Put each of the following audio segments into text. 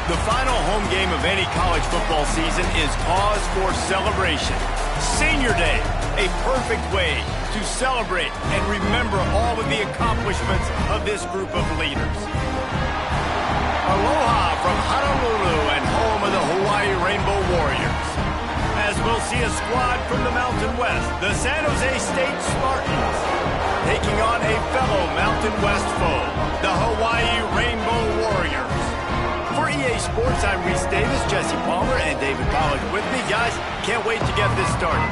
The final home game of any college football season is cause for celebration. Senior Day, a perfect way to celebrate and remember all of the accomplishments of this group of leaders. Aloha from Honolulu and home of the Hawaii Rainbow Warriors. As we'll see a squad from the Mountain West, the San Jose State Spartans, taking on a fellow Mountain West foe, the Hawaii Rainbow Warriors. For EA Sports, I'm Reese Davis, Jesse Palmer, and David Pollack with me. Guys, can't wait to get this started.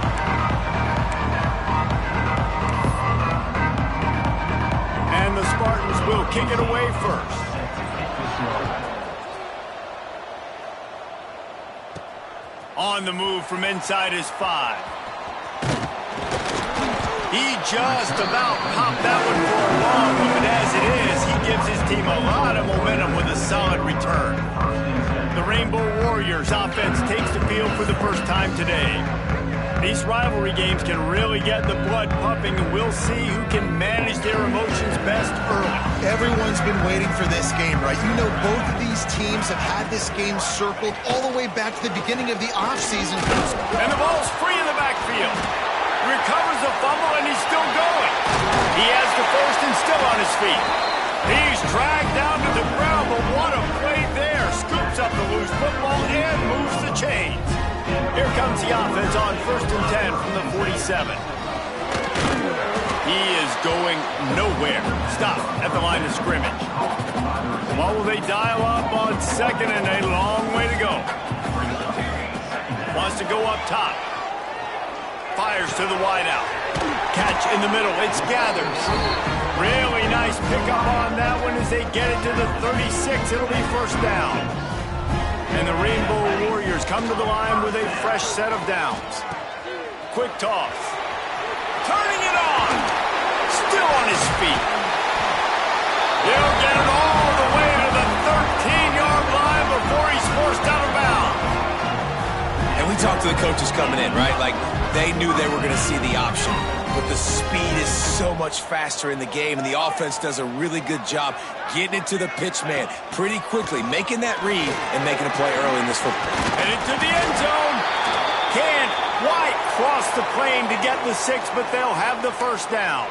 And the Spartans will kick it away first. On the move from inside his 5. He just about popped that one for a long one, but as it is, he gives his team a lot of momentum with a solid return. The Rainbow Warriors offense takes the field for the first time today. These rivalry games can really get the blood pumping, and we'll see who can manage their emotions best early. Everyone's been waiting for this game, right? You know, both of these teams have had this game circled all the way back to the beginning of the offseason. And the ball's free in the backfield. Recovers the fumble, and he's still going. He has the first and still on his feet. He's dragged down to the ground, but what a play there. Scoops up the loose football and moves the chains. Here comes the offense on 1st and 10 from the 47. He is going nowhere. Stop at the line of scrimmage. What will they dial up on 2nd and a long way to go? Wants to go up top. Fires to the wideout. Catch in the middle. It's Gathers. Really nice pickup on that one as they get it to the 36. It'll be first down. And the Rainbow Warriors come to the line with a fresh set of downs. Quick toss. Turning it on. Still on his feet. He'll get it all the way to the 13-yard line before he's forced out of bounds. And we talked to the coaches coming in, right? Like, they knew they were going to see the option. But the speed is so much faster in the game, and the offense does a really good job getting it to the pitch man pretty quickly, making that read and making a play early in this football. And into the end zone. Can't quite cross the plane to get the 6, but they'll have the first down.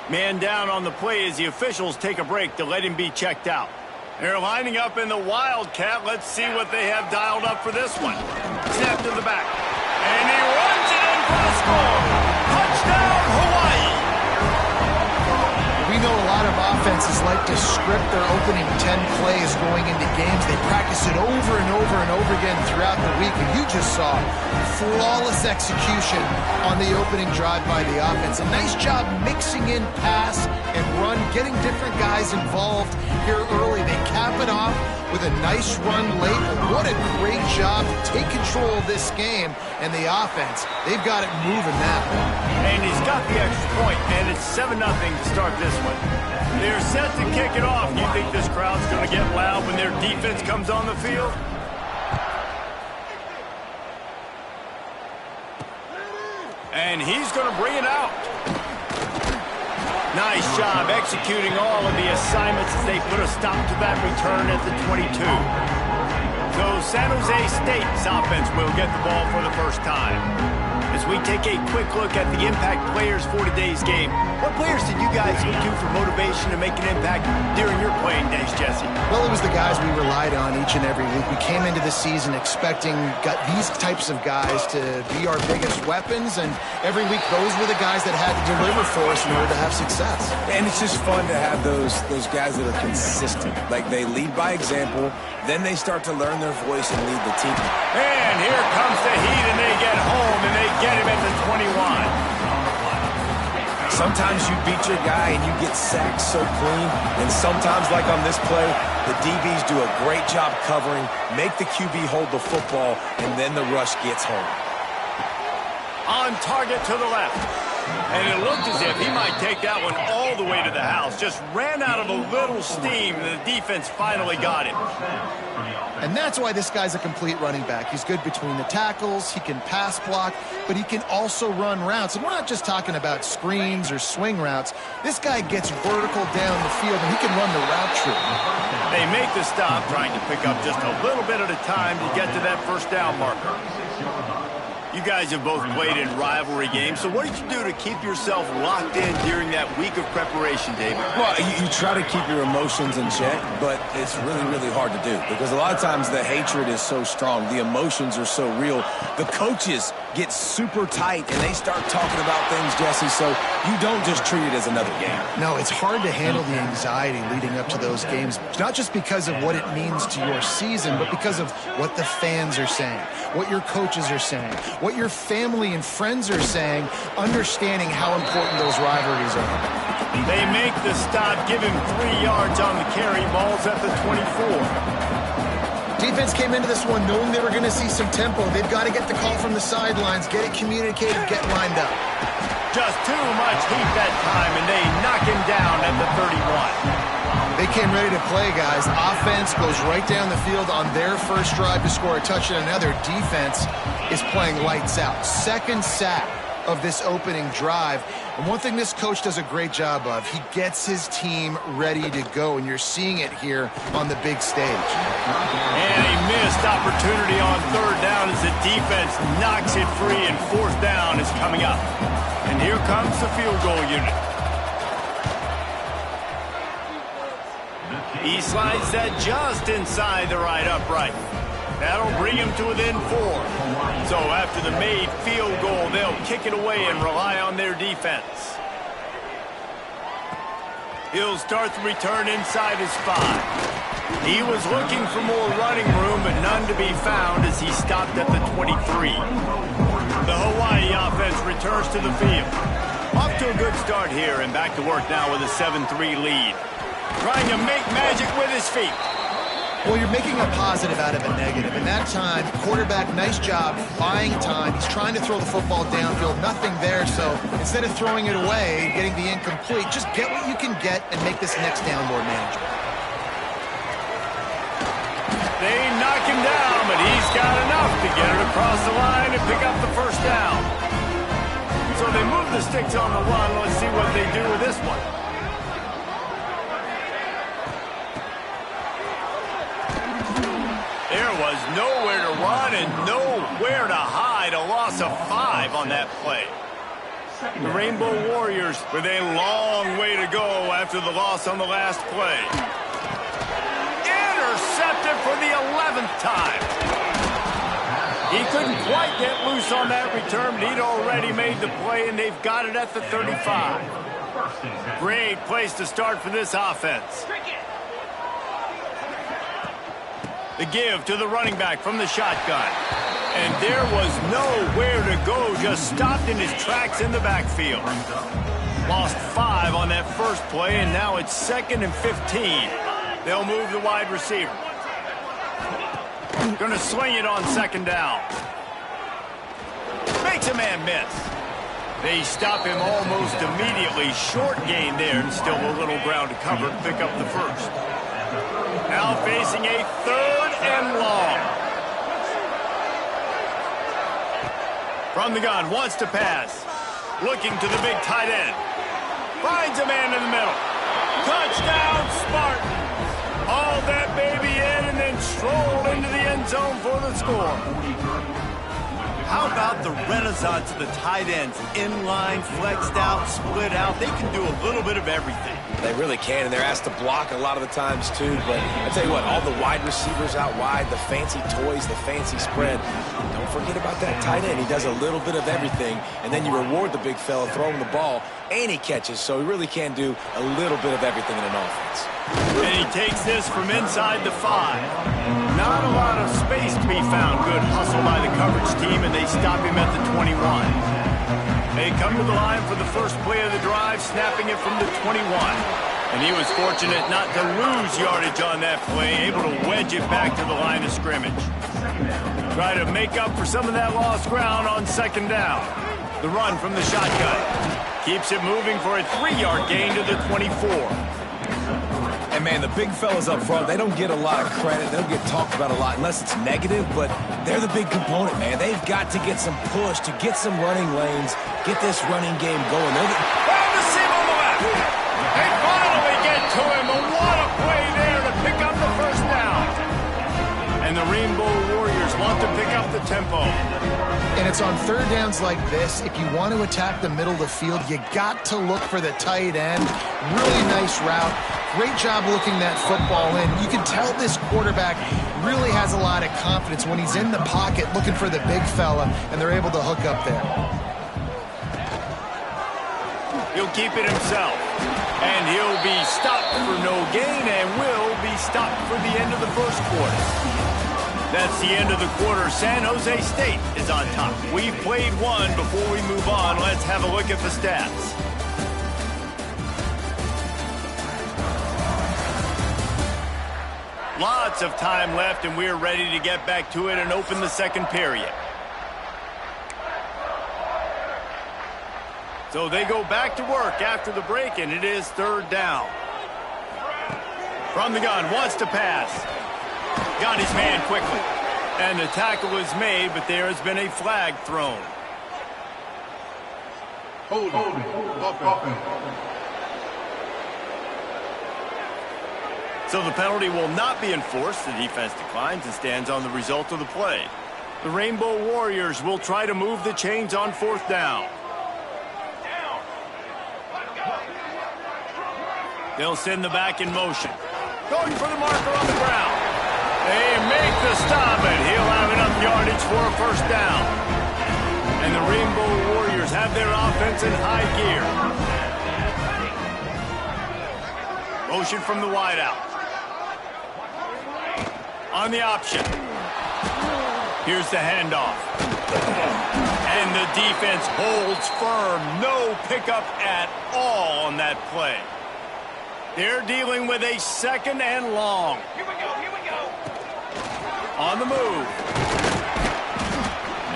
Man down on the play as the officials take a break to let him be checked out. They're lining up in the Wildcat. Let's see what they have dialed up for this one. Snap to the back. And he runs it in for the score. Touchdown, Hawaii. We know a lot of offenses like to script their opening 10 plays going into games. They practice it over and over and over again throughout the week. And you just saw flawless execution on the opening drive by the offense. A nice job mixing in pass and run, getting different guys involved here early. They cap it off with a nice run late. What a great job to take control of this game. And the offense, they've got it moving now. And he's got the extra point, and it's 7-0 to start this one. They're set to kick it off. You think this crowd's going to get loud when their defense comes on the field? And he's going to bring it out. Nice job executing all of the assignments as they put a stop to that return at the 22. So San Jose State's offense will get the ball for the first time. As we take a quick look at the impact players for today's game, what players did you guys look to for motivation to make an impact during your playing days, Jesse? Well, it was the guys we relied on each and every week. We came into the season expecting these types of guys to be our biggest weapons, and every week those were the guys that had to deliver for us in order to have success. And it's just fun to have those guys that are consistent. Like, they lead by example, then they start to learn their voice and lead the team. And here comes the heat, and they get home, and they get him at the 21. Sometimes you beat your guy and you get sacked so clean, and sometimes, like on this play, the DBs do a great job covering, make the QB hold the football, and then the rush gets home. On target to the left. And it looked as if he might take that one all the way to the house. Just ran out of a little steam, and the defense finally got him. And that's why this guy's a complete running back. He's good between the tackles, he can pass block, but he can also run routes. And we're not just talking about screens or swing routes. This guy gets vertical down the field, and he can run the route tree. They make the stop, trying to pick up just a little bit at a time to get to that first down marker. You guys have both played in rivalry games, so what did you do to keep yourself locked in during that week of preparation, David? Well, you try to keep your emotions in check, but it's really, really hard to do because a lot of times the hatred is so strong. The emotions are so real. The coaches get super tight, and they start talking about things, Jesse, so you don't just treat it as another game. No, it's hard to handle the anxiety leading up to those games, not just because of what it means to your season, but because of what the fans are saying, what your coaches are saying, what your family and friends are saying, understanding how important those rivalries are. They make the stop, give him 3 yards on the carry. Ball's at the 24. Defense came into this one knowing they were going to see some tempo. They've got to get the call from the sidelines, get it communicated, get lined up. Just too much heat that time, and they knock him down at the 31. They came ready to play, guys. Offense goes right down the field on their first drive to score a touchdown. Another defense is playing lights out. Second sack of this opening drive. And one thing this coach does a great job of, he gets his team ready to go, and you're seeing it here on the big stage. And a missed opportunity on third down as the defense knocks it free, and fourth down is coming up. And here comes the field goal unit. He slides that just inside the right upright. That'll bring him to within 4. So after the made field goal, they'll kick it away and rely on their defense. He'll start the return inside his 5. He was looking for more running room, but none to be found as he stopped at the 23. The Hawaii offense returns to the field. Off to a good start here, and back to work now with a 7-3 lead. Trying to make magic with his feet. Well, you're making a positive out of a negative. In that time, quarterback, nice job, buying time. He's trying to throw the football downfield. Nothing there, so instead of throwing it away, getting the incomplete, just get what you can get and make this next down more manageable. They knock him down, but he's got enough to get it across the line and pick up the first down. So they move the sticks on the run. Let's see what they do with this one. There was nowhere to run and nowhere to hide. A loss of 5 on that play. The Rainbow Warriors with a long way to go after the loss on the last play. Intercepted for the 11th time. He couldn't quite get loose on that return, but he'd already made the play, and they've got it at the 35. Great place to start for this offense. The give to the running back from the shotgun. And there was nowhere to go, just stopped in his tracks in the backfield. Lost 5 on that first play, and now it's 2nd and 15. They'll move the wide receiver. Gonna sling it on 2nd down. Makes a man miss. They stop him almost immediately. Short gain there, and still a little ground to cover to pick up the first. Now facing a 3rd and long. From the gun, wants to pass. Looking to the big tight end. Finds a man in the middle. Touchdown, Spartans. Hauled that baby in and then strolled into the end zone for the score. How about the renaissance of the tight ends? Inline, flexed out, split out. They can do a little bit of everything. They really can, and they're asked to block a lot of the times, too. But I tell you what, all the wide receivers out wide, the fancy toys, the fancy spread, don't forget about that tight end. He does a little bit of everything, and then you reward the big fella throwing the ball, and he catches. So he really can do a little bit of everything in an offense. And he takes this from inside the 5. Not a lot of space to be found. Good hustle by the coverage team, and they stop him at the 21. They come to the line for the first play of the drive, snapping it from the 21. And he was fortunate not to lose yardage on that play, able to wedge it back to the line of scrimmage. Try to make up for some of that lost ground on 2nd down. The run from the shotgun. Keeps it moving for a 3-yard gain to the 24. And, man, the big fellas up front, they don't get a lot of credit. They don't get talked about a lot unless it's negative, but they're the big component, man. They've got to get some push, to get some running lanes, get this running game going. Oh, the seam on the left. They finally get to him, and what a play there to pick up the out to pick up the tempo. And it's on third downs like this. If you want to attack the middle of the field, you got to look for the tight end. Really nice route. Great job looking that football in. You can tell this quarterback really has a lot of confidence when he's in the pocket looking for the big fella, and they're able to hook up there. He'll keep it himself. And he'll be stopped for no gain and will be stopped for the end of the first quarter. That's the end of the quarter. San Jose State is on top. We've played one. Before we move on, let's have a look at the stats. Lots of time left, and we're ready to get back to it and open the second period. So they go back to work after the break, and it is third down. From the gun, wants to pass. Got his man quickly. And the tackle is made, but there has been a flag thrown. Hold on. So the penalty will not be enforced. The defense declines and stands on the result of the play. The Rainbow Warriors will try to move the chains on fourth down. They'll send the back in motion. Going for the marker on the ground. They make the stop, and he'll have enough yardage for a first down. And the Rainbow Warriors have their offense in high gear. Motion from the wideout. On the option. Here's the handoff. And the defense holds firm. No pickup at all on that play. They're dealing with a second and long. Here we go. On the move.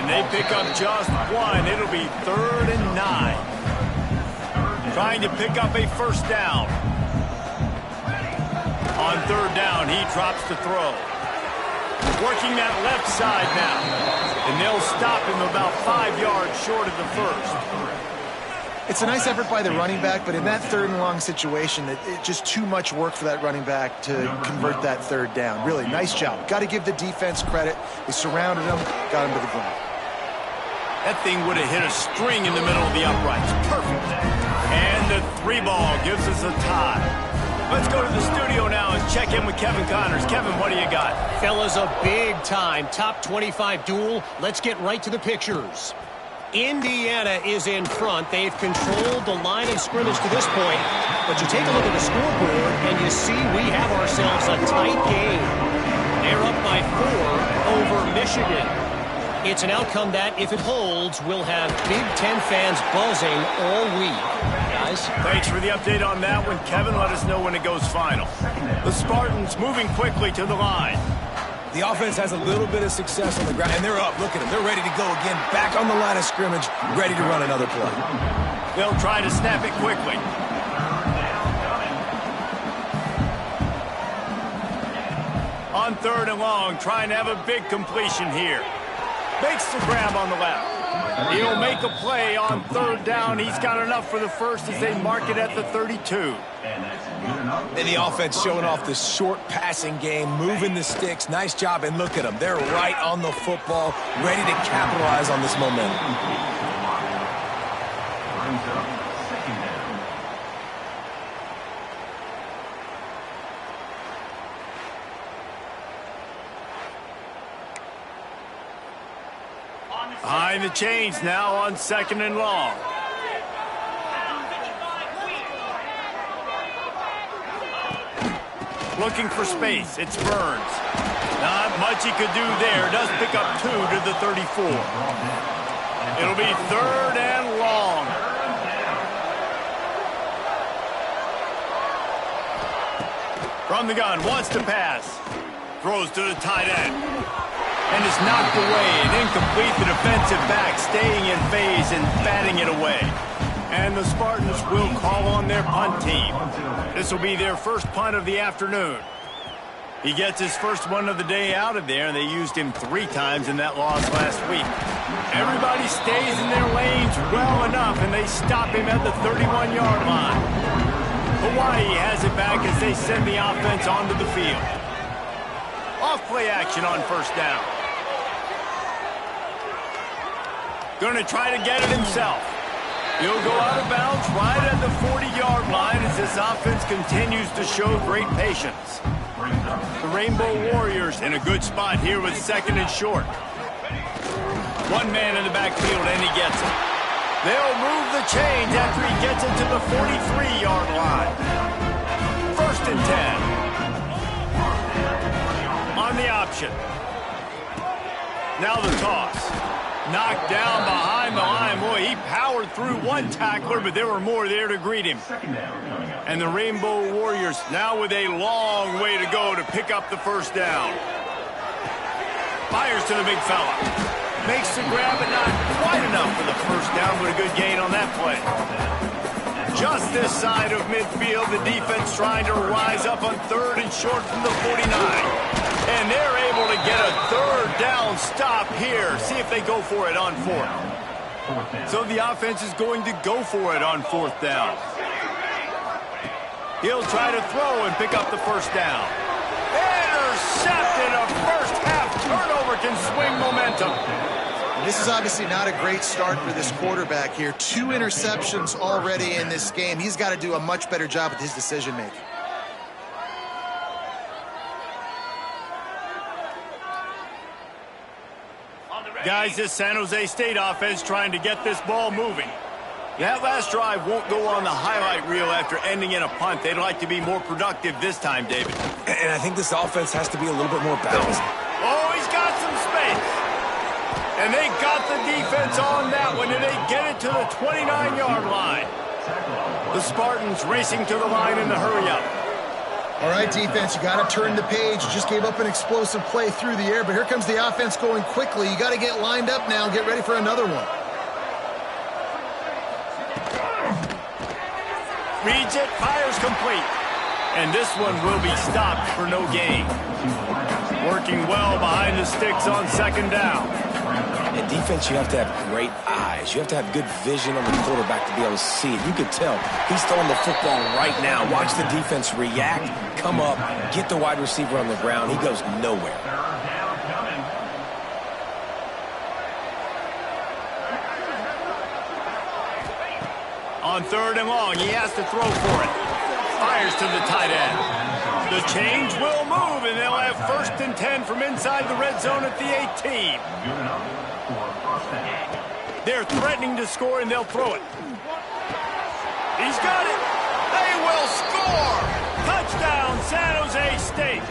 And they pick up just one. It'll be 3rd and 9. Trying to pick up a first down. On third down, he drops the throw. Working that left side now. And they'll stop him about 5 yards short of the first. It's a nice effort by the running back, but in that third and long situation, it's just too much work for that running back to convert that third down. Really, nice job. Got to give the defense credit. They surrounded him, got him to the ground. That thing would have hit a string in the middle of the uprights. Perfect. And the 3 ball gives us a tie. Let's go to the studio now and check in with Kevin Connors. Kevin, what do you got? Fellas, a big-time top 25 duel. Let's get right to the pictures. Indiana is in front. They've controlled the line of scrimmage to this point. But you take a look at the scoreboard, and you see we have ourselves a tight game. They're up by 4 over Michigan. It's an outcome that, if it holds, will have Big Ten fans buzzing all week. Guys? Thanks for the update on that one, Kevin. Let us know when it goes final. The Spartans moving quickly to the line. The offense has a little bit of success on the ground, and they're up. Look at them. They're ready to go again, back on the line of scrimmage, ready to run another play. They'll try to snap it quickly. On third and long, trying to have a big completion here. Makes the grab on the left. He'll make a play on third down. He's got enough for the first as they mark it at the 32. And the offense showing off the short passing game, moving the sticks. Nice job, and look at them. They're right on the football, ready to capitalize on this momentum. Behind the chains now on 2nd and long. Looking for space. It's Burns. Not much he could do there. Does pick up 2 to the 34. It'll be 3rd and long. From the gun, wants to pass. Throws to the tight end. And is knocked away and incomplete. The defensive back staying in phase and batting it away. And the Spartans will call on their punt team. This will be their first punt of the afternoon. He gets his first one of the day out of there, and they used him 3 times in that loss last week. Everybody stays in their lanes well enough, and they stop him at the 31-yard line. Hawaii has it back as they send the offense onto the field. Off play action on first down. Going to try to get it himself. He'll go out of bounds right at the 40-yard line as this offense continues to show great patience. The Rainbow Warriors in a good spot here with 2nd and short. One man in the backfield, and he gets it. They'll move the chains after he gets it to the 43-yard line. 1st and 10. On the option. Now the toss. Knocked down behind the line. Boy, he powered through one tackler, but there were more there to greet him. And the Rainbow Warriors now with a long way to go to pick up the 1st down. Fires to the big fella. Makes the grab, but not quite enough for the 1st down, but a good gain on that play. Just this side of midfield, the defense trying to rise up on 3rd and short from the 49. And they're able to get a 3rd down stop here. See if they go for it on 4th. So the offense is going to go for it on 4th down. He'll try to throw and pick up the 1st down. Intercepted. A first-half turnover can swing momentum. This is obviously not a great start for this quarterback here. 2 interceptions already in this game. He's got to do a much better job with his decision-making. Guys, this San Jose State offense trying to get this ball moving. That last drive won't go on the highlight reel after ending in a punt. They'd like to be more productive this time, David. And I think this offense has to be a little bit more balanced. Oh, he's got some space. And they got the defense on that one, and they get it to the 29-yard line. The Spartans racing to the line in the hurry-up. All right, defense, you got to turn the page. You just gave up an explosive play through the air, but here comes the offense going quickly. You got to get lined up now and get ready for another one. Reads it, fires complete. And this one will be stopped for no gain. Working well behind the sticks on 2nd down. In defense, you have to have great eyes. You have to have good vision on the quarterback to be able to see it. You can tell he's throwing the football right now. Watch the defense react, come up, get the wide receiver on the ground. He goes nowhere. On 3rd and long, he has to throw for it. Fires to the tight end. The change will move, and they'll have 1st and 10 from inside the red zone at the 18. They're threatening to score, and they'll throw it. He's got it. They will score. Touchdown, San Jose State.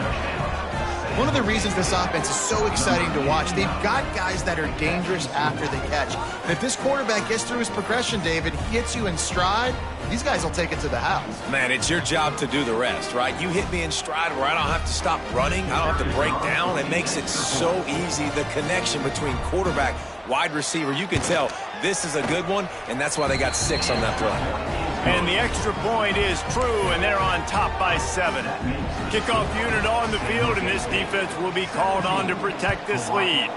One of the reasons this offense is so exciting to watch, they've got guys that are dangerous after the catch. And if this quarterback gets through his progression, David, he hits you in stride, these guys will take it to the house. Man, it's your job to do the rest, right? You hit me in stride where I don't have to stop running. I don't have to break down. It makes it so easy. The connection between quarterback, wide receiver, you can tell this is a good one, and that's why they got 6 on that play. And the extra point is true, and they're on top by 7. Kickoff unit on the field, and this defense will be called on to protect this lead.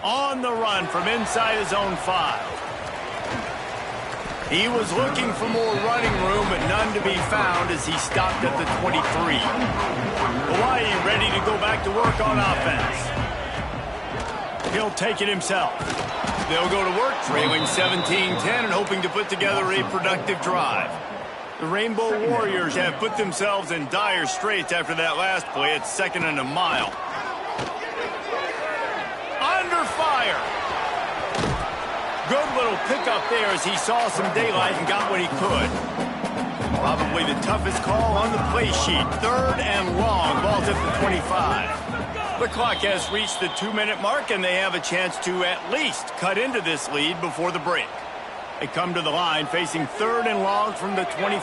On the run from inside his own 5. He was looking for more running room, but none to be found as he stopped at the 23. Hawaii ready to go back to work on offense. He'll take it himself. They'll go to work, trailing 17-10 and hoping to put together a productive drive. The Rainbow Warriors have put themselves in dire straits after that last play at 2nd and a mile. Under fire. Good little pickup there as he saw some daylight and got what he could. Probably the toughest call on the play sheet. 3rd and long. Ball's at the 25. The clock has reached the 2-minute mark, and they have a chance to at least cut into this lead before the break. They come to the line facing 3rd and long from the 25.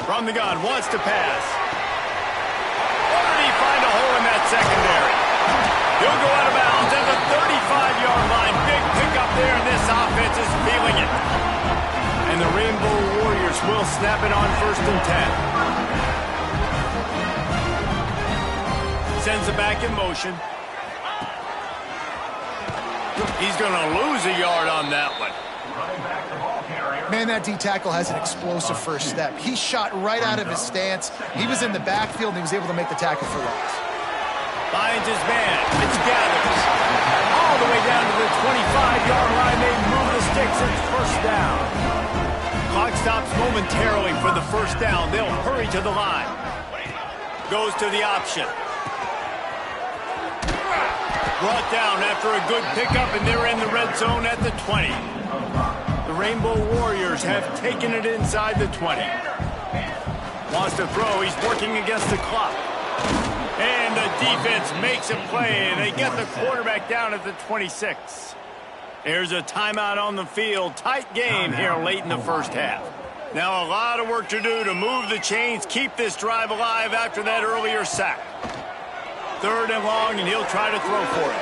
From the gun, wants to pass. Or did he find a hole in that secondary? He'll go out of bounds at the 35-yard line. Big pickup there, and this offense is feeling it. And the Rainbow Warriors will snap it on 1st and 10. Sends it back in motion. He's going to lose a yard on that one. Man, that D-tackle has an explosive first step. He shot right out of his stance. He was in the backfield, and he was able to make the tackle for loss. Finds his man. It's gathers. All the way down to the 25-yard line. They move the sticks. It's first down. Clock stops momentarily for the first down. They'll hurry to the line. Goes to the option. Brought down after a good pickup, and they're in the red zone at the 20. The Rainbow Warriors have taken it inside the 20. Wants to throw. He's working against the clock. And the defense makes a play, and they get the quarterback down at the 26. There's a timeout on the field. Tight game here late in the first half. Now a lot of work to do to move the chains, keep this drive alive after that earlier sack. 3rd and long, and he'll try to throw for it.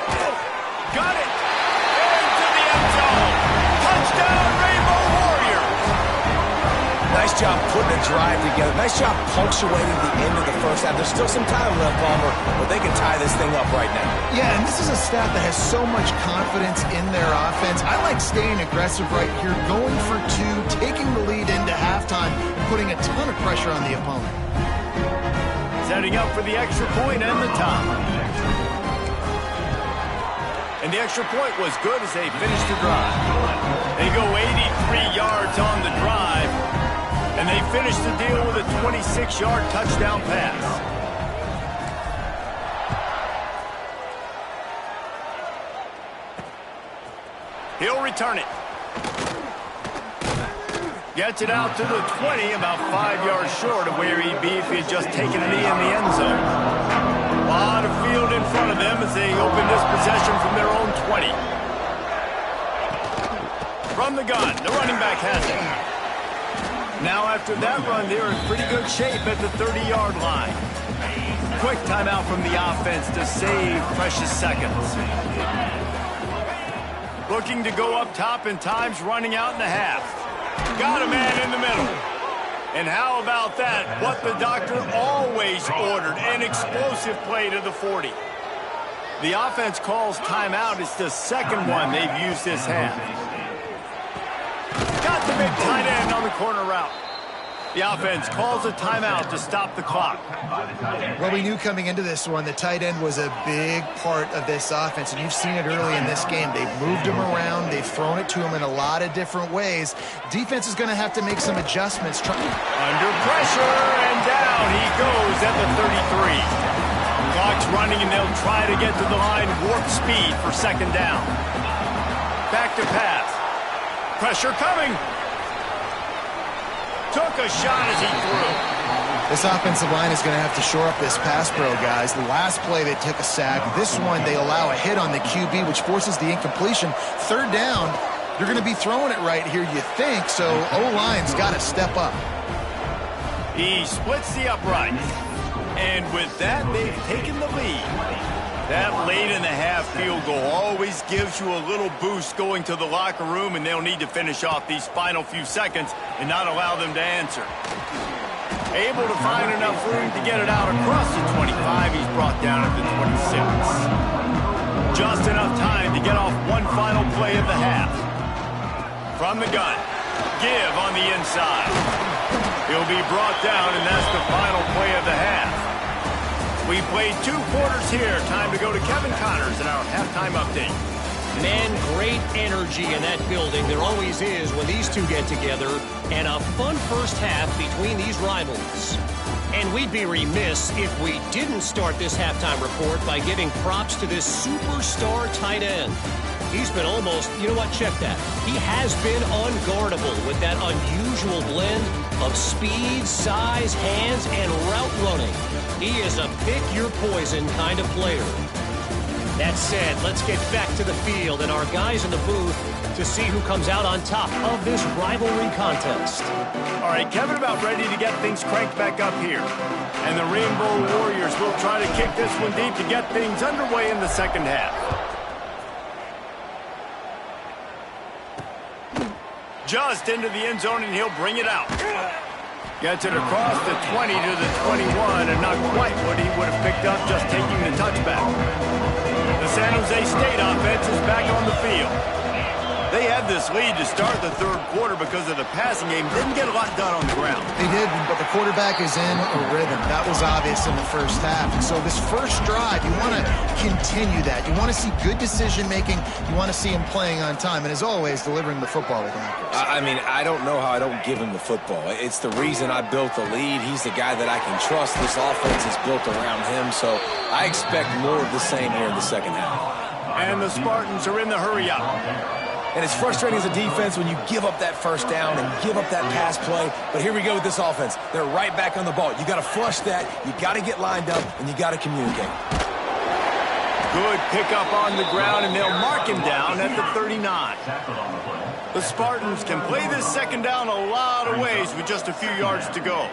Got it! Into the end zone! Touchdown, Rainbow Warriors! Nice job putting a drive together. Nice job punctuating the end of the first half. There's still some time left, Palmer, but they can tie this thing up right now. Yeah, and this is a staff that has so much confidence in their offense. I like staying aggressive right here, going for 2, taking the lead into halftime, and putting a ton of pressure on the opponent. Setting up for the extra point and the top. And the extra point was good as they finished the drive. They go 83 yards on the drive, and they finish the deal with a 26-yard touchdown pass. He'll return it. Gets it out to the 20, about 5 yards short of where he'd be if he had just taken a knee in the end zone. A lot of field in front of them as they open this possession from their own 20. From the gun, the running back has it. Now after that run, they're in pretty good shape at the 30-yard line. Quick timeout from the offense to save precious seconds. Looking to go up top, and time's running out in the half. Got a man in the middle. And how about that? What the doctor always ordered, an explosive play to the 40. The offense calls timeout. It's the second one they've used this half. Got the big tight end on the corner route. The offense calls a timeout to stop the clock. Well, we knew coming into this one the tight end was a big part of this offense, and you've seen it early in this game. They've moved him around. They've thrown it to him in a lot of different ways. Defense is going to have to make some adjustments. Under pressure, and down he goes at the 33. Clock's running, and they'll try to get to the line warp speed for second down. Back to pass. Pressure coming. Took a shot as he threw. This offensive line is going to have to shore up this pass pro, guys. The last play they took a sack. This one they allow a hit on the QB, which forces the incompletion. 3rd down, you're going to be throwing it right here, you think, so O-line's got to step up. He splits the uprights. And with that, they've taken the lead. That late in the half field goal always gives you a little boost going to the locker room, and they'll need to finish off these final few seconds and not allow them to answer. Able to find enough room to get it out across the 25. He's brought down at the 26. Just enough time to get off one final play of the half. From the gun, give on the inside. He'll be brought down, and that's the final play of the half. We played 2 quarters here. Time to go to Kevin Connors in our halftime update. Man, great energy in that building. There always is when these two get together. And a fun first half between these rivals. And we'd be remiss if we didn't start this halftime report by giving props to this superstar tight end. He's been almost, you know what, check that. He has been unguardable with that unusual blend of speed, size, hands, and route running. He is a pick-your-poison kind of player. That said, let's get back to the field and our guys in the booth to see who comes out on top of this rivalry contest. All right, Kevin about ready to get things cranked back up here. And the Rainbow Warriors will try to kick this one deep to get things underway in the second half. Just into the end zone, and he'll bring it out. Gets it across the 20 to the 21, and not quite what he would have picked up just taking the touchback. The San Jose State offense is back on the field. They had this lead to start the third quarter because of the passing game. Didn't get a lot done on the ground. They did, but the quarterback is in a rhythm. That was obvious in the first half. And so this first drive, you want to continue that. You want to see good decision-making. You want to see him playing on time. And as always, delivering the football with accuracy. I mean, I don't know how I don't give him the football. It's the reason I built the lead. He's the guy that I can trust. This offense is built around him. So I expect more of the same here in the second half. And the Spartans are in the hurry-up. And it's frustrating as a defense when you give up that first down and give up that pass play. But here we go with this offense. They're right back on the ball. You got to flush that. You got to get lined up, and you got to communicate. Good pickup on the ground, and they'll mark him down at the 39. The Spartans can play this second down a lot of ways with just a few yards to go.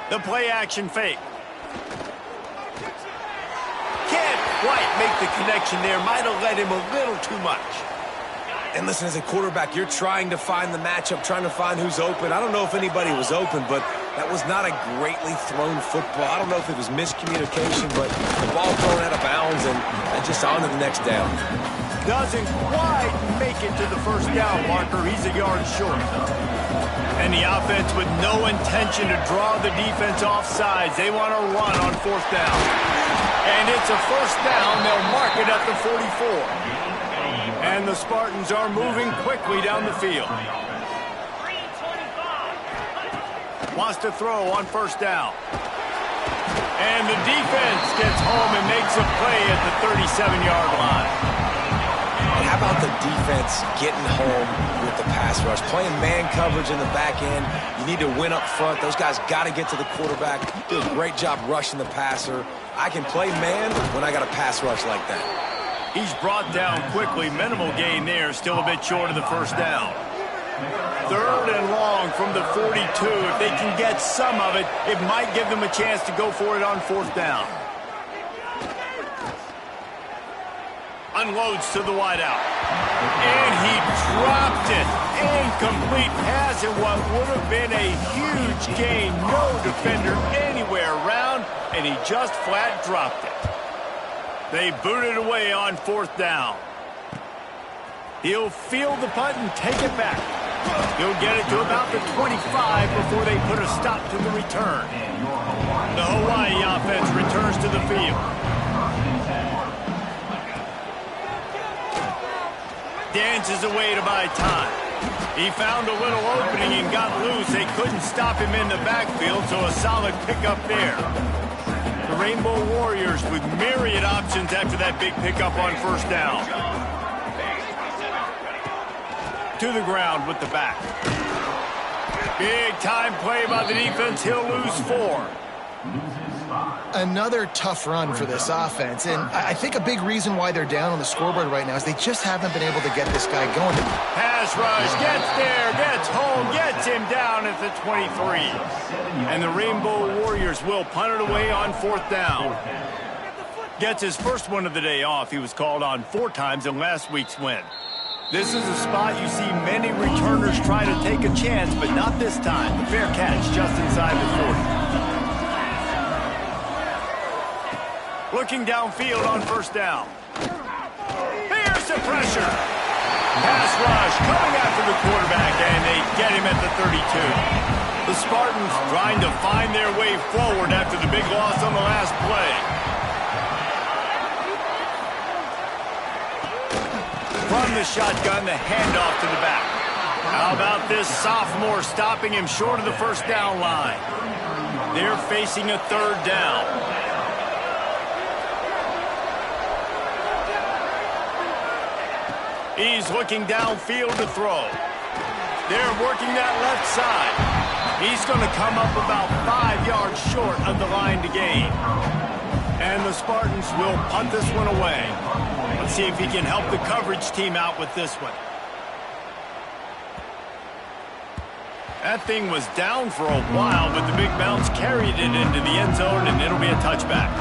The play action fake. Can't quite make the connection there. Might have led him a little too much. And listen, as a quarterback, you're trying to find the matchup, trying to find who's open. I don't know if anybody was open, but that was not a greatly thrown football. I don't know if it was miscommunication, but the ball thrown out of bounds and just on to the next down. Doesn't quite make it to the first down marker. He's a yard short. And the offense with no intention to draw the defense off sides. They want to run on fourth down. And it's a first down. They'll mark it at the 44. And the Spartans are moving quickly down the field. Wants to throw on first down. And the defense gets home and makes a play at the 37-yard line. And how about the defense getting home with the pass rush? Playing man coverage in the back end. You need to win up front. Those guys got to get to the quarterback. Do a great job rushing the passer. I can play man when I got a pass rush like that. He's brought down quickly. Minimal gain there. Still a bit short of the first down. Third and long from the 42. If they can get some of it, it might give them a chance to go for it on fourth down. Unloads to the wideout. And he dropped it. Incomplete pass in what would have been a huge gain. No defender anywhere around, and he just flat dropped it. They boot it away on fourth down. He'll field the punt and take it back. He'll get it to about the 25 before they put a stop to the return. The Hawaii offense returns to the field. Dances away to buy time. He found a little opening and got loose. They couldn't stop him in the backfield, so a solid pickup there. The Rainbow Warriors with myriad options after that big pickup on first down. To the ground with the back. Big time play by the defense. He'll lose 4. Another tough run for this offense, and I think a big reason why they're down on the scoreboard right now is they just haven't been able to get this guy going. Pass rush, gets there, gets home, gets him down at the 23. And the Rainbow Warriors will punt it away on fourth down. Gets his first one of the day off. He was called on 4 times in last week's win. This is a spot you see many returners try to take a chance, but not this time. The fair catch just inside the 40. Looking downfield on first down. Here's the pressure. Pass rush coming after the quarterback, and they get him at the 32. The Spartans trying to find their way forward after the big loss on the last play. From the shotgun, the handoff to the back. How about this sophomore stopping him short of the first down line? They're facing a third down. He's looking downfield to throw. They're working that left side. He's going to come up about 5 yards short of the line to gain. And the Spartans will punt this one away. Let's see if he can help the coverage team out with this one. That thing was down for a while, but the big bounce carried it into the end zone, and it'll be a touchback.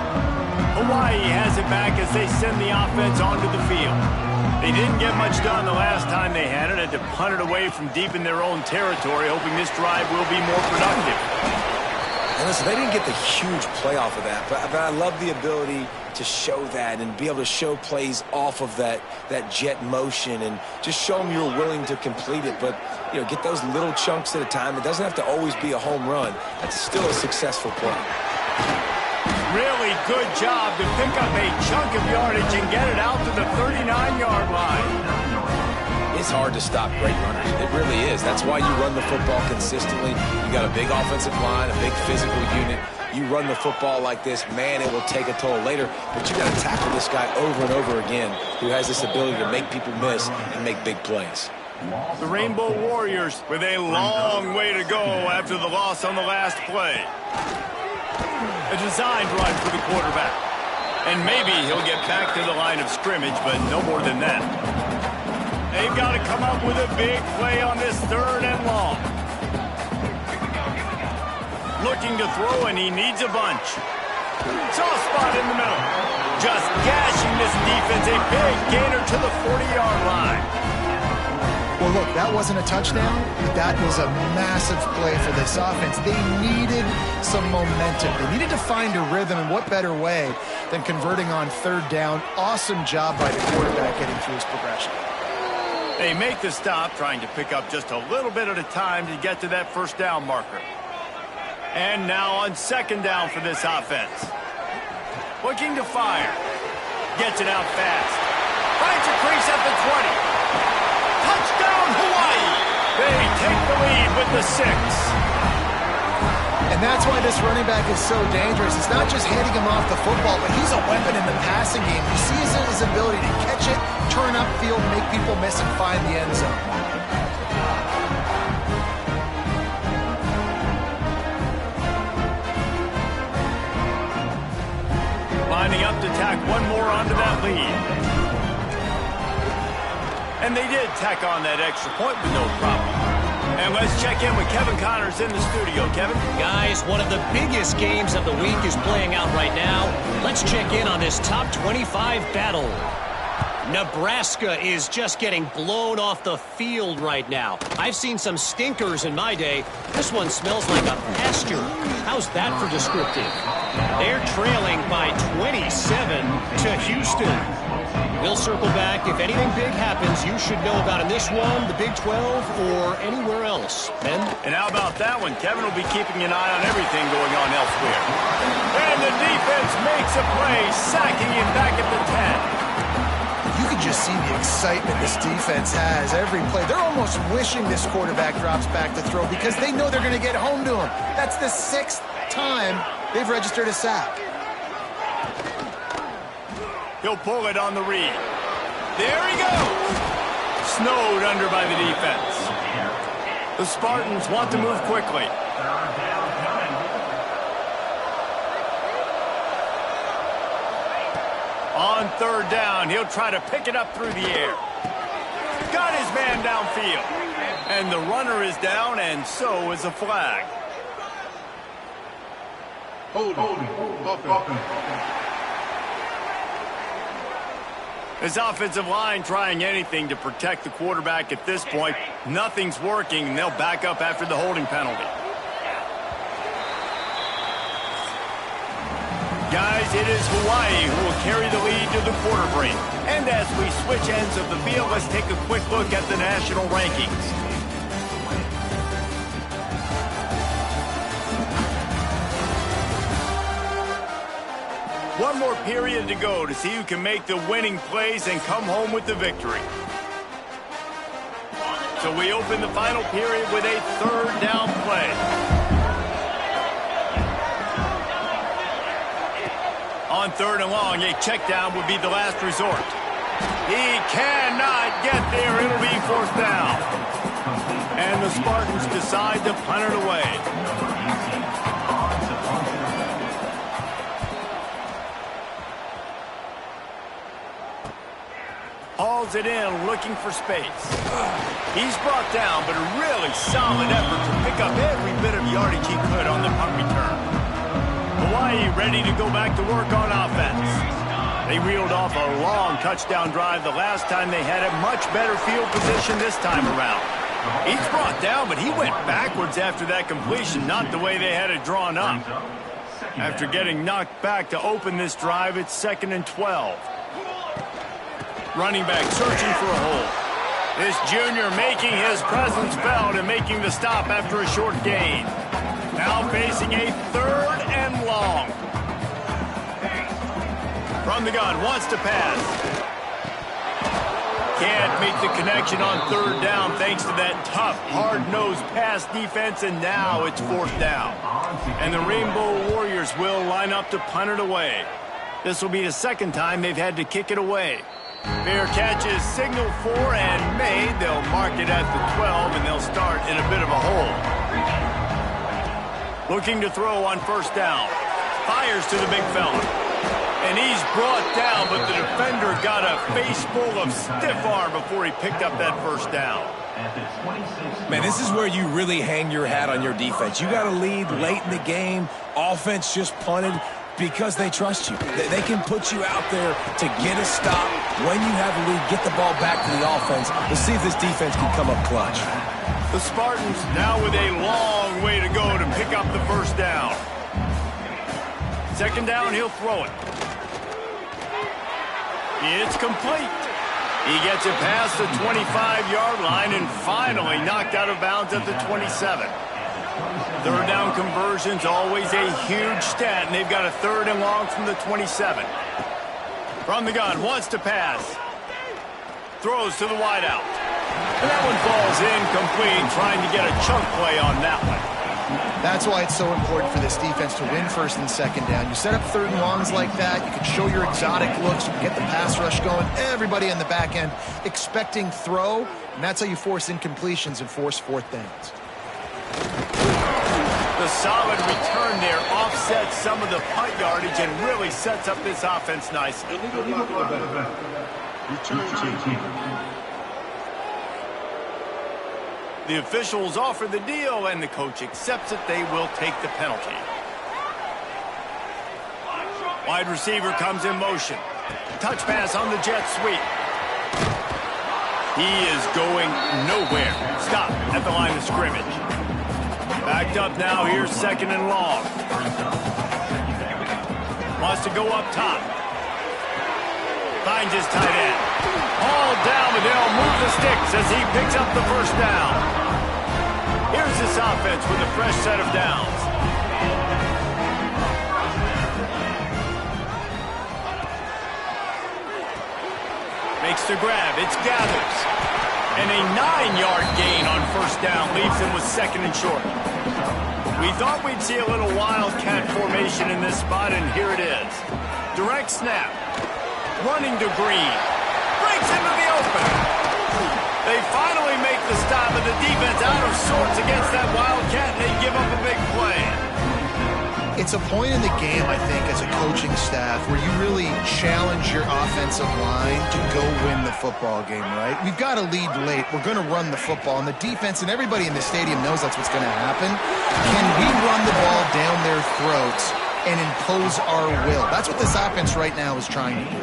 Hawaii has it back as they send the offense onto the field. They didn't get much done the last time they had it. Had to punt it away from deep in their own territory, hoping this drive will be more productive. And listen, they didn't get the huge play off of that, but I love the ability to show that and be able to show plays off of that jet motion and just show them you're willing to complete it. But, you know, get those little chunks at a time. It doesn't have to always be a home run. That's still a successful play. Really good job to pick up a chunk of yardage and get it out to the 39-yard line. It's hard to stop great runners. It really is. That's why you run the football consistently. You got a big offensive line, a big physical unit. You run the football like this, man, it will take a toll later. But you got to tackle this guy over and over again who has this ability to make people miss and make big plays. The Rainbow Warriors with a long way to go after the loss on the last play. A designed run for the quarterback. And maybe he'll get back to the line of scrimmage, but no more than that. They've got to come up with a big play on this 3rd and long. Looking to throw, and he needs a bunch. Soft spot in the middle. Just gashing this defense. A big gainer to the 40-yard line. Well, look, that wasn't a touchdown, but that was a massive play for this offense. They needed some momentum. They needed to find a rhythm, and what better way than converting on 3rd down. Awesome job by the quarterback getting through his progression. They make the stop, trying to pick up just a little bit at a time to get to that 1st down marker. And now on 2nd down for this offense. Looking to fire. Gets it out fast. Finds a crease at the 20. Touchdown, Hawaii! They take the lead with the 6. And that's why this running back is so dangerous. It's not just handing him off the football, but he's a weapon in the passing game. You see his ability to catch it, turn upfield, make people miss, and find the end zone. Lining up to tack one more onto that lead. And they did tack on that extra point with no problem. And let's check in with Kevin Connors in the studio. Kevin? Guys, one of the biggest games of the week is playing out right now. Let's check in on this top 25 battle. Nebraska is just getting blown off the field right now. I've seen some stinkers in my day. This one smells like a pasture. How's that for descriptive? They're trailing by 27 to Houston. We'll circle back. If anything big happens, you should know about in this one, the Big 12, or anywhere else. Ben? And how about that one? Kevin will be keeping an eye on everything going on elsewhere. And the defense makes a play, sacking him back at the 10. You can just see the excitement this defense has every play. They're almost wishing this quarterback drops back to throw because they know they're going to get home to him. That's the 6th time they've registered a sack. He'll pull it on the read. There he goes. Snowed under by the defense. The Spartans want to move quickly. On 3rd down, he'll try to pick it up through the air. Got his man downfield. And the runner is down, and so is a flag. This offensive line trying anything to protect the quarterback at this point. Nothing's working, and they'll back up after the holding penalty. Guys, it is Hawaii who will carry the lead to the quarter break. And as we switch ends of the field, let's take a quick look at the national rankings. One more period to go to see who can make the winning plays and come home with the victory. So we open the final period with a 3rd down play. On 3rd and long, a check down would be the last resort. He cannot get there. It'll be 4th down. And the Spartans decide to punt it away. Hauls it in, looking for space. He's brought down, but a really solid effort to pick up every bit of yardage he could on the punt return. Hawaii ready to go back to work on offense. They reeled off a long touchdown drive the last time they had a much better field position this time around. He's brought down, but he went backwards after that completion, not the way they had it drawn up. After getting knocked back to open this drive, it's 2nd and 12. Running back searching for a hole. This junior making his presence felt and making the stop after a short gain. Now facing a 3rd and long. From the gun, wants to pass. Can't make the connection on 3rd down thanks to that tough, hard-nosed pass defense, and now it's 4th down. And the Rainbow Warriors will line up to punt it away. This will be the 2nd time they've had to kick it away. Fair catch is signaled for and made. They'll mark it at the 12, and they'll start in a bit of a hole. Looking to throw on 1st down. Fires to the big fella. And he's brought down, but the defender got a face full of stiff arm before he picked up that 1st down. Man, this is where you really hang your hat on your defense. You got to lead late in the game. Offense just punted because they trust you. They can put you out there to get a stop. When you have a lead, get the ball back to the offense. Let's see if this defense can come up clutch. The Spartans now with a long way to go to pick up the 1st down. 2nd down, he'll throw it. It's complete. He gets it past the 25-yard line and finally knocked out of bounds at the 27. 3rd down conversion's always a huge stat, and they've got a 3rd and long from the 27. From the gun, wants to pass. Throws to the wideout. And that one falls incomplete, trying to get a chunk play on that one. That's why it's so important for this defense to win 1st and 2nd down. You set up 3rd and longs like that. You can show your exotic looks. You can get the pass rush going. Everybody on the back end expecting throw, and that's how you force incompletions and force 4th downs. The solid return there offsets some of the punt yardage and really sets up this offense nicely. The officials offer the deal, and the coach accepts it. They will take the penalty. Wide receiver comes in motion. Touch pass on the jet sweep. He is going nowhere. Stop at the line of scrimmage. Backed up now. Here's 2nd and long. Wants to go up top. Finds his tight end. Hauled down, but they'll move the sticks as he picks up the 1st down. Here's this offense with a fresh set of downs. Makes the grab. It's Gathers. And a 9-yard gain on 1st down leaves him with 2nd and short. We thought we'd see a little wildcat formation in this spot, and here it is. Direct snap. Running to Green. Breaks into the open. They finally make the stop, but the defense out of sorts against that wildcat, and they give up a big play. It's a point in the game, I think, as a coaching staff where you really challenge your offensive line to go win the football game, right? We've got to lead late. We're going to run the football, and the defense and everybody in the stadium knows that's what's going to happen. Can we run the ball down their throats and impose our will? That's what this offense right now is trying to do.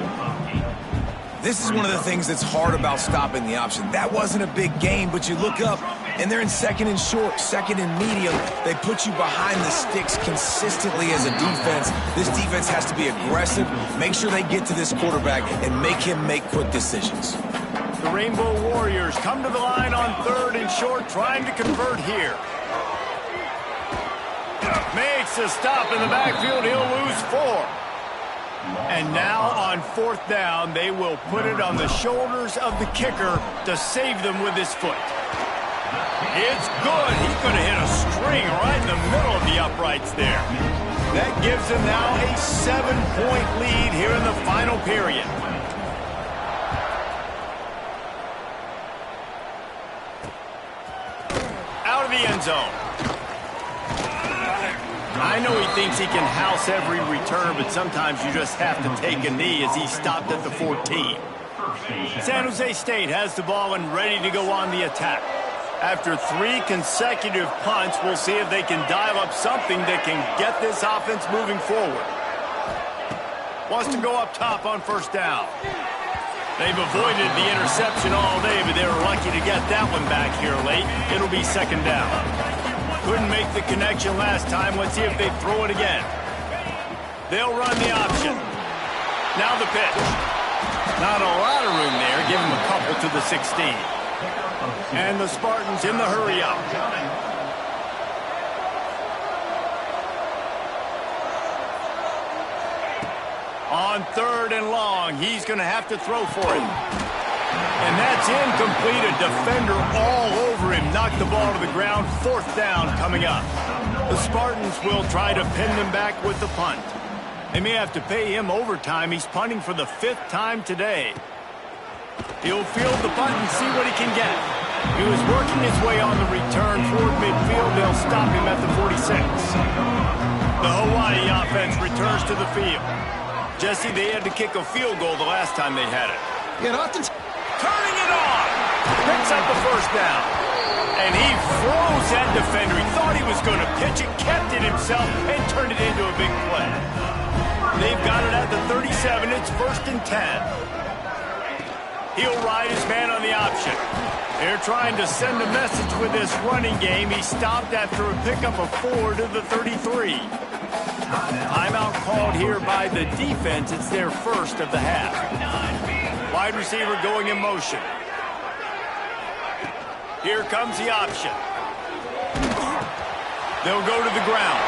This is one of the things that's hard about stopping the option. That wasn't a big gain, but you look up, and they're in 2nd and short, 2nd and medium. They put you behind the sticks consistently as a defense. This defense has to be aggressive, make sure they get to this quarterback, and make him make quick decisions. The Rainbow Warriors come to the line on 3rd and short, trying to convert here. Makes a stop in the backfield. He'll lose 4. And now on 4th down, they will put it on the shoulders of the kicker to save them with his foot. It's good. He's going to hit a string right in the middle of the uprights there. That gives them now a 7-point lead here in the final period. Out of the end zone. I know he thinks he can house every return, but sometimes you just have to take a knee as he stopped at the 14. San Jose State has the ball and ready to go on the attack. After 3 consecutive punts, we'll see if they can dial up something that can get this offense moving forward. Wants to go up top on 1st down. They've avoided the interception all day, but they were lucky to get that one back here late. It'll be second down. Couldn't make the connection last time. Let's see if they throw it again. They'll run the option. Now the pitch. Not a lot of room there. Give him a couple to the 16. And the Spartans in the hurry up. On 3rd and long, he's going to have to throw for it. And that's incomplete. A defender all over him. Knocked the ball to the ground. 4th down coming up. The Spartans will try to pin them back with the punt. They may have to pay him overtime. He's punting for the 5th time today. He'll field the punt and see what he can get. He was working his way on the return toward midfield. They'll stop him at the 46. The Hawaii offense returns to the field. Jesse, they had to kick a field goal the last time they had it. Yeah, and often turning it on. Picks up the 1st down. And he froze that defender. He thought he was going to pitch it, kept it himself, and turned it into a big play. They've got it at the 37. It's 1st and 10. He'll ride his man on the option. They're trying to send a message with this running game. He stopped after a pickup of 4 to the 33. Timeout called here by the defense. It's their 1st of the half. Wide receiver going in motion. Here comes the option. They'll go to the ground.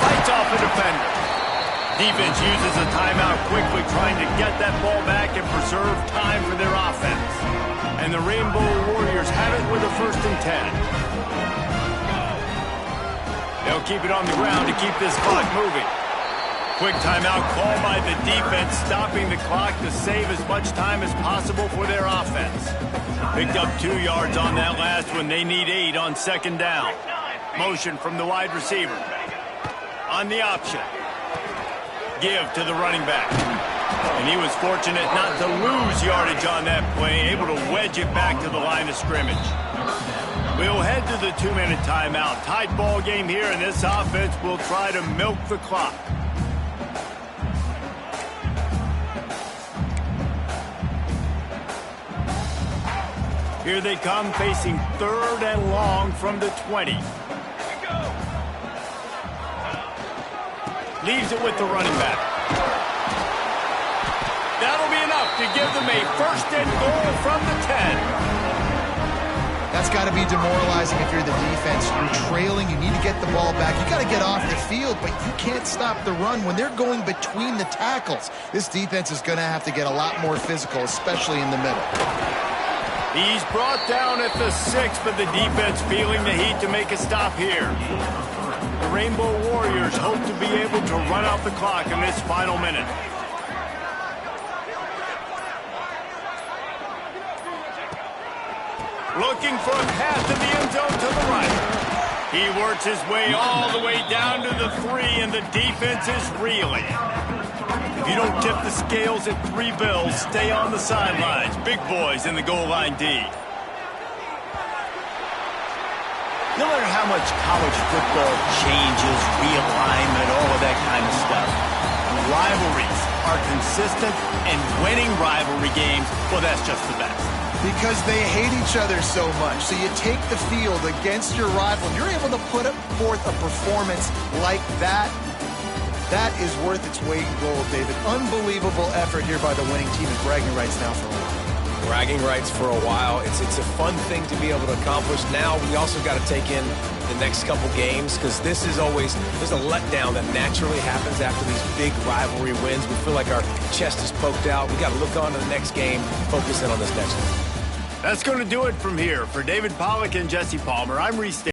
Fights off a defender. Defense uses a timeout quickly, trying to get that ball back and preserve time for their offense. And the Rainbow Warriors have it with a 1st and 10. They'll keep it on the ground to keep this clock moving. Quick timeout called by the defense, stopping the clock to save as much time as possible for their offense. Picked up 2 yards on that last one. They need 8 on 2nd down. Motion from the wide receiver. On the option. Give to the running back. And he was fortunate not to lose yardage on that play, able to wedge it back to the line of scrimmage. We'll head to the 2-minute timeout. Tight ball game here, and this offense will try to milk the clock. Here they come, facing 3rd and long from the 20. Leaves it with the running back. That'll be enough to give them a 1st and goal from the 10. That's got to be demoralizing if you're the defense. You're trailing. You need to get the ball back. You got to get off the field, but you can't stop the run when they're going between the tackles. This defense is going to have to get a lot more physical, especially in the middle. He's brought down at the 6, but the defense feeling the heat to make a stop here. The Rainbow Warriors hope to be able to run out the clock in this final minute. Looking for a path to the end zone to the right. He works his way all the way down to the 3, and the defense is reeling. If you don't tip the scales at 3 bills, stay on the sidelines. Big boys in the goal line D. No matter how much college football changes, realignment, all of that kind of stuff, rivalries are consistent, and winning rivalry games, well, that's just the best. Because they hate each other so much. So you take the field against your rival, and you're able to put forth a performance like that. That is worth its weight in gold, David. Unbelievable effort here by the winning team, and bragging rights now for a while. Bragging rights for a while. It's a fun thing to be able to accomplish. Now we also got to take in the next couple games, because this is always, there's a letdown that naturally happens after these big rivalry wins. We feel like our chest is poked out. We got to look on to the next game, focus in on this next one. That's going to do it from here. For David Pollack and Jesse Palmer, I'm Reese.